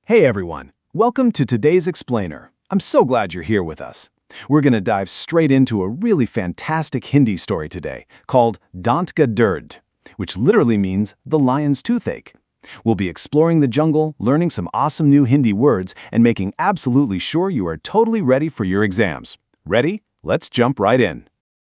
Hey everyone, welcome to today's Explainer. I'm so glad you're here with us. We're going to dive straight into a really fantastic Hindi story today called Daant ka Dard, which literally means the lion's toothache. We'll be exploring the jungle, learning some awesome new Hindi words, and making absolutely sure you are totally ready for your exams. Ready? Let's jump right in.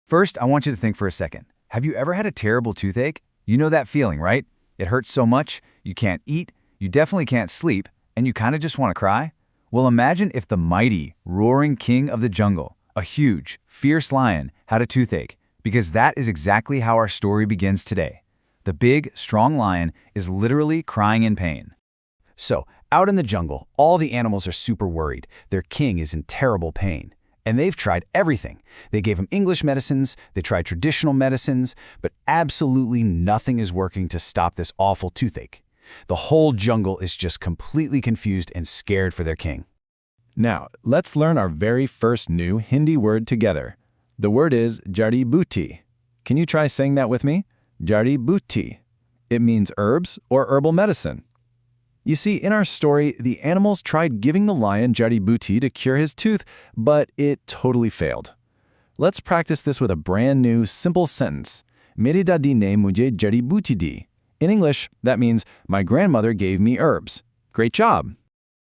First, I want you to think for a second. Have you ever had a terrible toothache? You know that feeling, right? It hurts so much, you can't eat, you definitely can't sleep, and you kind of just want to cry? Well, imagine if the mighty, roaring king of the jungle, a huge, fierce lion, had a toothache, because that is exactly how our story begins today. The big, strong lion is literally crying in pain. So, out in the jungle, all the animals are super worried. Their king is in terrible pain. And they've tried everything. They gave him English medicines, they tried traditional medicines, but absolutely nothing is working to stop this awful toothache. The whole jungle is just completely confused and scared for their king. Now, let's learn our very first new Hindi word together. The word is jari booty. Can you try saying that with me? Jari booty. It means herbs or herbal medicine. You see, in our story, the animals tried giving the lion jari booty to cure his tooth, but it totally failed. Let's practice this with a brand new, simple sentence. Mere dadi ne mujhe jari booty di. In English, that means, my grandmother gave me herbs. Great job!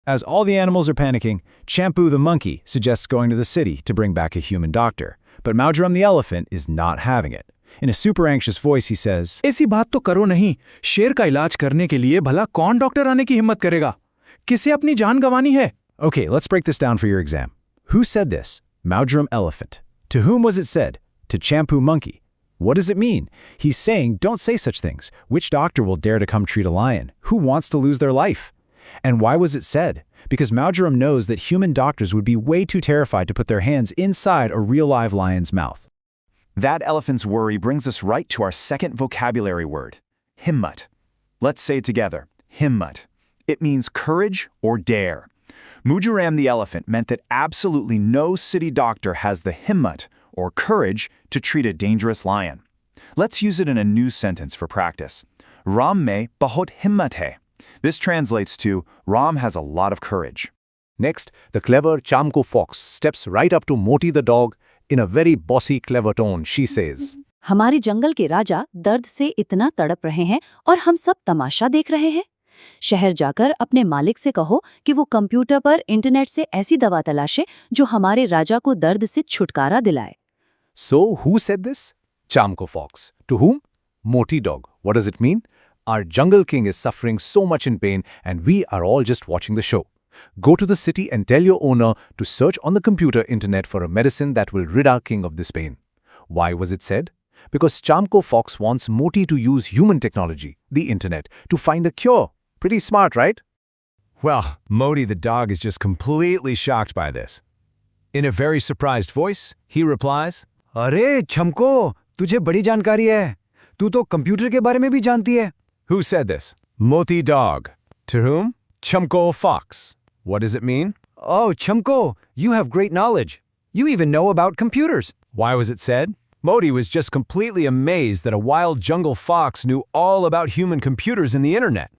As all the animals are panicking, Champu the monkey suggests going to the city to bring back a human doctor. But Maujaram the elephant is not having it. In a super anxious voice, he says, ऐसी बात तो करो नहीं, शेर का इलाज करने के लिए भला कौन डॉक्टर आने की हिम्मत करेगा? किसे अपनी जान गंवानी है? Okay, let's break this down for your exam. Who said this? Maujaram elephant. To whom was it said? To Champu monkey. What does it mean? He's saying, don't say such things. Which doctor will dare to come treat a lion? Who wants to lose their life? And why was it said? Because Maujaram knows that human doctors would be way too terrified to put their hands inside a real live lion's mouth. That elephant's worry brings us right to our second vocabulary word, himmat. Let's say it together, himmat. It means courage or dare. Maujaram the elephant meant that absolutely no city doctor has the himmat, or courage, to treat a dangerous lion. Let's use it in a new sentence for practice. Ram mein bahut himmat hai. This translates to, Ram has a lot of courage. Next, the clever Chamko fox steps right up to Moti the dog. In a very bossy, clever tone, she says, हमारे जंगल के राजा दर्द से इतना तड़प रहे हैं और हम सब तमाशा देख रहे हैं। शहर जाकर अपने मालिक से कहो कि वो कंप्यूटर पर इंटरनेट से ऐसी दवा तलाशे जो हमारे राजा को दर्द से छुटकारा दिलाए। So, who said this? Chamko fox. To whom? Moti dog. What does it mean? Our jungle king is suffering so much in pain and we are all just watching the show. Go to the city and tell your owner to search on the computer internet for a medicine that will rid our king of this pain. Why was it said? Because Chamko fox wants Moti to use human technology, the internet, to find a cure. Pretty smart, right? Well, Moti the dog is just completely shocked by this. In a very surprised voice, he replies, अरे छमको, तुझे बड़ी जानकारी है। तू तो computer के बारे में भी जानती है। Who said this? Moti dog. To whom? Chamko fox. What does it mean? Oh, Chamko, you have great knowledge. You even know about computers. Why was it said? Moti was just completely amazed that a wild jungle fox knew all about human computers and the internet.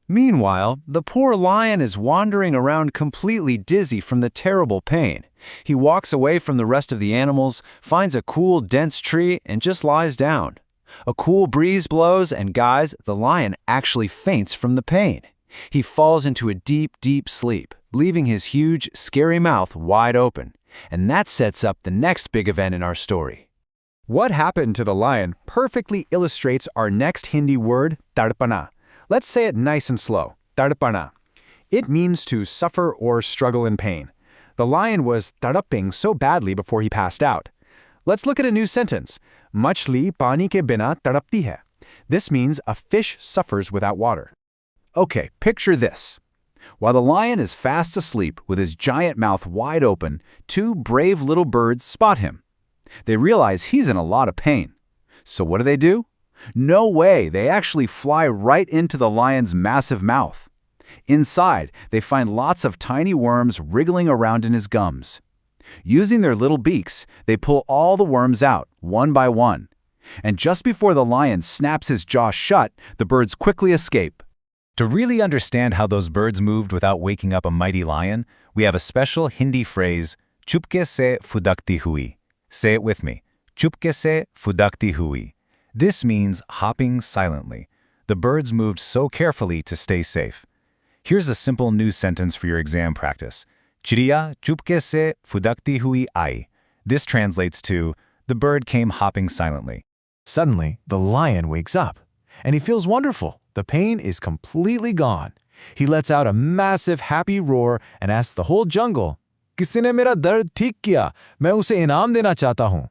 Meanwhile, the poor lion is wandering around completely dizzy from the terrible pain. He walks away from the rest of the animals, finds a cool, dense tree, and just lies down. A cool breeze blows, and guys, the lion actually faints from the pain. He falls into a deep, deep sleep, leaving his huge, scary mouth wide open. And that sets up the next big event in our story. What happened to the lion perfectly illustrates our next Hindi word, tadpana. Let's say it nice and slow, tadpana. It means to suffer or struggle in pain. The lion was tadping so badly before he passed out. Let's look at a new sentence. Machli pani ke bina tadpti hai. This means a fish suffers without water. Okay, picture this. While the lion is fast asleep with his giant mouth wide open, two brave little birds spot him. They realize he's in a lot of pain. So what do? No way, they actually fly right into the lion's massive mouth. Inside, they find lots of tiny worms wriggling around in his gums. Using their little beaks, they pull all the worms out, one by one. And just before the lion snaps his jaw shut, the birds quickly escape. To really understand how those birds moved without waking up a mighty lion, we have a special Hindi phrase, chupke se fudakti hui. Say it with me. Chupke se fudakti hui. This means hopping silently. The birds moved so carefully to stay safe. Here's a simple news sentence for your exam practice. Chidiya chupke se fudakti hui aayi. This translates to, the bird came hopping silently. Suddenly, the lion wakes up, and he feels wonderful. The pain is completely gone. He lets out a massive happy roar and asks the whole jungle, "Kisine mera dard theek kiya? Main use inam dena chahta hoon."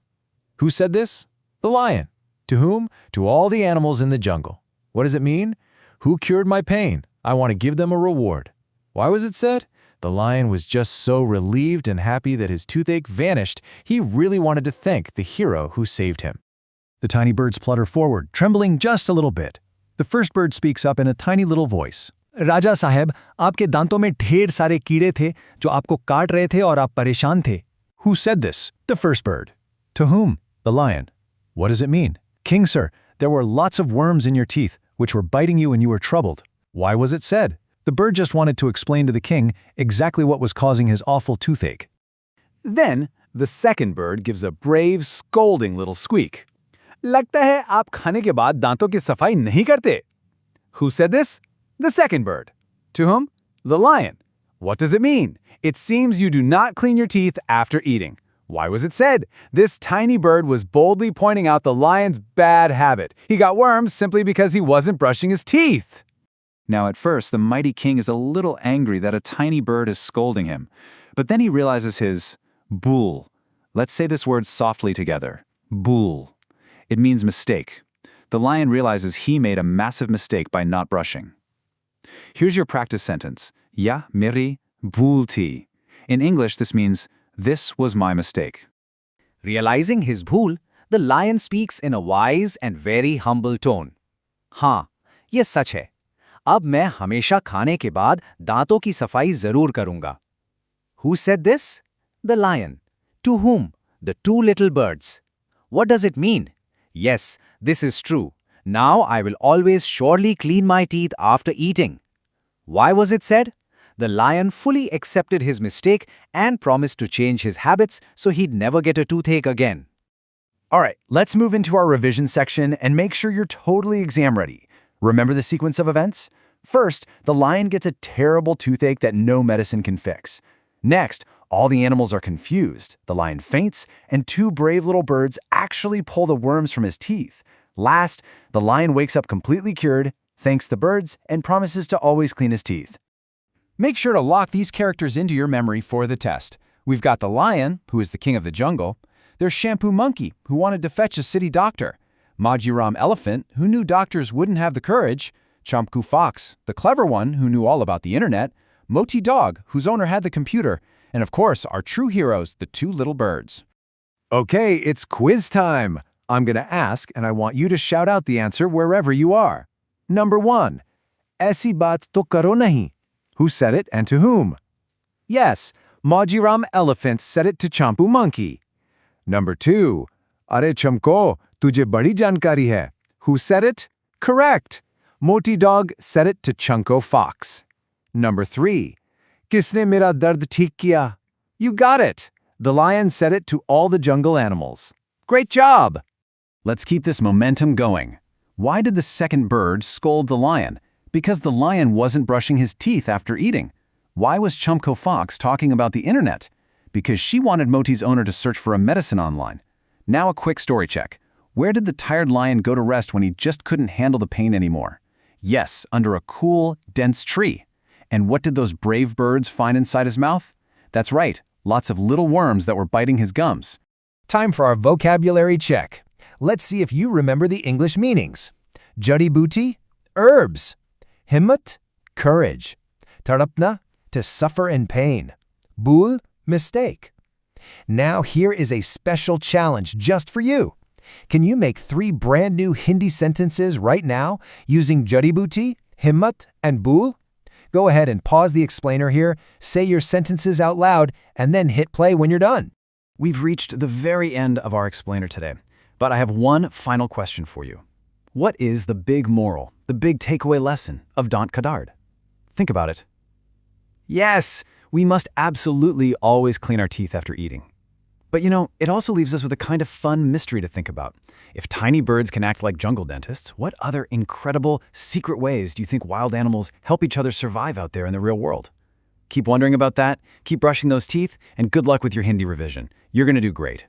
Who said this? The lion. To whom? To all the animals in the jungle. What does it mean? Who cured my pain? I want to give them a reward. Why was it said? The lion was just so relieved and happy that his toothache vanished, he really wanted to thank the hero who saved him. The tiny birds flutter forward, trembling just a little bit. The first bird speaks up in a tiny little voice. राजा साहब, आपके दांतों में ढेर सारे कीड़े थे जो आपको काट रहे थे और आप परेशान थे. Who said this? The first bird. To whom? The lion. What does it mean? King, sir, there were lots of worms in your teeth, which were biting you when you were troubled. Why was it said? The bird just wanted to explain to the king exactly what was causing his awful toothache. Then, the second bird gives a brave, scolding little squeak. लगता है आप खाने के बाद दांतों की सफाई नहीं करते. Who said this? The second bird. To whom? The lion. What does it mean? It seems you do not clean your teeth after eating. Why was it said? This tiny bird was boldly pointing out the lion's bad habit. He got worms simply because he wasn't brushing his teeth. Now at first, the mighty king is a little angry that a tiny bird is scolding him. But then he realizes his bhul. Let's say this word softly together. Bhul. It means mistake. The lion realizes he made a massive mistake by not brushing. Here's your practice sentence. Ya meri bhul thi. In English, this means, this was my mistake. Realizing his bhool, the lion speaks in a wise and very humble tone. हाँ, ये सच है. अब मैं हमेशा खाने के बाद दांतों की सफाई जरूर करूंगा. Who said this? The lion. To whom? The two little birds. What does it mean? Yes, this is true. Now I will always surely clean my teeth after eating. Why was it said? The lion fully accepted his mistake and promised to change his habits so he'd never get a toothache again. All right, let's move into our revision section and make sure you're totally exam ready. Remember the sequence of events? First, the lion gets a terrible toothache that no medicine can fix. Next, all the animals are confused. The lion faints, and two brave little birds actually pull the worms from his teeth. Last, the lion wakes up completely cured, thanks the birds, and promises to always clean his teeth. Make sure to lock these characters into your memory for the test. We've got the lion, who is the king of the jungle. There's Shampoo Monkey, who wanted to fetch a city doctor. Majiram Elephant, who knew doctors wouldn't have the courage. Chamku Fox, the clever one who knew all about the internet. Moti Dog, whose owner had the computer. And of course, our true heroes, the two little birds. Okay, it's quiz time. I'm going to ask, and I want you to shout out the answer wherever you are. Number 1. Aisi baat to karo nahi. Who said it and to whom? Yes, Majiram Elephant said it to Champu Monkey. Number 2. Are chamko, tujhe badi jankari hai. Who said it? Correct. Moti Dog said it to Chunko Fox. Number 3. Kisne mera dard theek kiya? You got it. The lion said it to all the jungle animals. Great job! Let's keep this momentum going. Why did the second bird scold the lion? Because the lion wasn't brushing his teeth after eating. Why was Chumko Fox talking about the internet? Because she wanted Moti's owner to search for a medicine online. Now a quick story check. Where did the tired lion go to rest when he just couldn't handle the pain anymore? Yes, under a cool, dense tree. And what did those brave birds find inside his mouth? That's right, lots of little worms that were biting his gums. Time for our vocabulary check. Let's see if you remember the English meanings. Judi booty, herbs. Himmat, courage. Tarapna, to suffer in pain. Bhul, mistake. Now here is a special challenge just for you. Can you make 3 brand new Hindi sentences right now using Judi booty, himmat, and bhul? Go ahead and pause the explainer here, say your sentences out loud, and then hit play when you're done. We've reached the very end of our explainer today, but I have one final question for you. What is the big moral, the big takeaway lesson of Daant Kadard? Think about it. Yes, we must absolutely always clean our teeth after eating. But it also leaves us with a kind of fun mystery to think about. If tiny birds can act like jungle dentists, what other incredible, secret ways do you think wild animals help each other survive out there in the real world? Keep wondering about that, keep brushing those teeth, and good luck with your Hindi revision. You're going to do great.